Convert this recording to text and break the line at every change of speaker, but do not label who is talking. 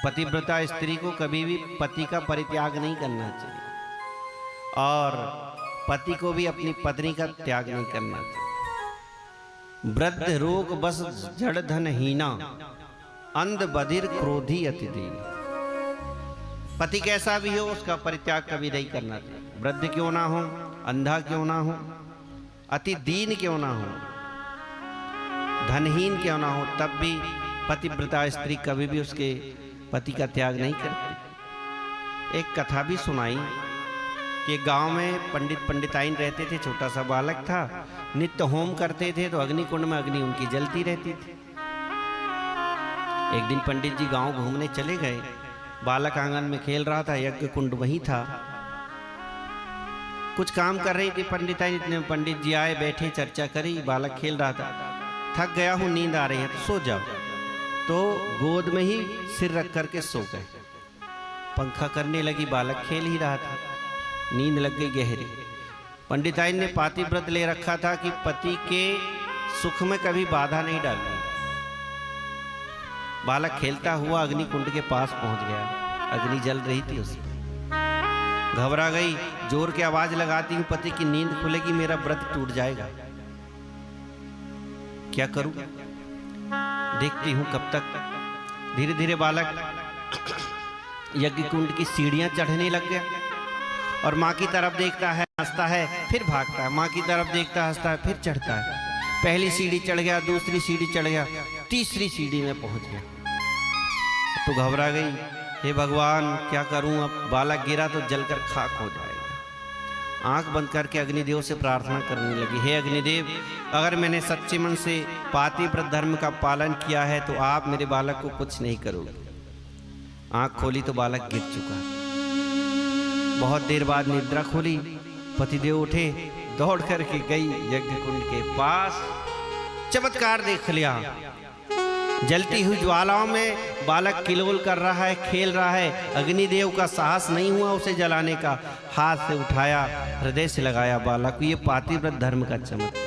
पतिव्रता स्त्री को कभी भी पति का परित्याग नहीं करना चाहिए और पति को भी अपनी पत्नी का त्याग नहीं करना चाहिए। वृद्ध रोग बस जड़ धन हीना, अंध बधिर क्रोधी अति दीन। पति कैसा भी हो उसका परित्याग कभी नहीं करना चाहिए। वृद्ध क्यों ना हो, अंधा क्यों ना हो, अति दीन क्यों ना हो, धनहीन क्यों ना हो, तब भी पतिव्रता स्त्री कभी भी उसके पति का त्याग नहीं करती। एक कथा भी सुनाई कि गांव में पंडित पंडिताइन रहते थे। छोटा सा बालक था, नित्य होम करते थे तो अग्निकुंड में अग्नि उनकी जलती रहती थी। एक दिन पंडित जी गांव घूमने चले गए। बालक आंगन में खेल रहा था, यज्ञ कुंड वहीं था। कुछ काम कर रही थी पंडिताइन, इतने पंडित जी आए, बैठे, चर्चा करी। बालक खेल रहा था, थक गया हूँ, नींद आ रही है तो सो जाओ। तो गोद में ही सिर रख करके सो गए। पंखा करने लगी, बालक खेल ही रहा था, नींद लग गई गहरी। पंडिताइन ने पातिव्रत ले रखा था कि पति के सुख में कभी बाधा नहीं डालनी। बालक खेलता हुआ अग्नि कुंड के पास पहुंच गया। अग्नि जल रही थी उसमें। घबरा गई, जोर की आवाज लगाती हूँ, पति की नींद खुलेगी, मेरा व्रत टूट जाएगा, क्या करूं, देखती हूं कब तक। धीरे धीरे बालक यज्ञ कुंड की सीढ़ियां चढ़ने लग गया और माँ की तरफ देखता है, हंसता है, फिर भागता है। माँ की तरफ देखता है, हंसता है, फिर चढ़ता है। पहली सीढ़ी चढ़ गया, दूसरी सीढ़ी चढ़ गया, तीसरी सीढ़ी में पहुंच गया। तो घबरा गई, हे भगवान क्या करूं, अब बालक गिरा तो जलकर खाक हो जाएगा। आंख बंद करके अग्निदेव से प्रार्थना करने लगी, हे अग्निदेव, अगर मैंने सच्चे मन से पातिव्रत धर्म का पालन किया है तो आप मेरे बालक को कुछ नहीं करोगे। आंख खोली तो बालक गिर चुका। बहुत देर बाद निद्रा खोली, पतिदेव उठे, दौड़ करके गई यज्ञ कुंड के पास। चमत्कार देख लिया, जलती हुई ज्वालाओं में बालक किलोल कर रहा है, खेल रहा है। अग्निदेव का साहस नहीं हुआ उसे जलाने का। हाथ से उठाया, हृदय से लगाया बालक को। ये पातिव्रत धर्म का चमत्कार।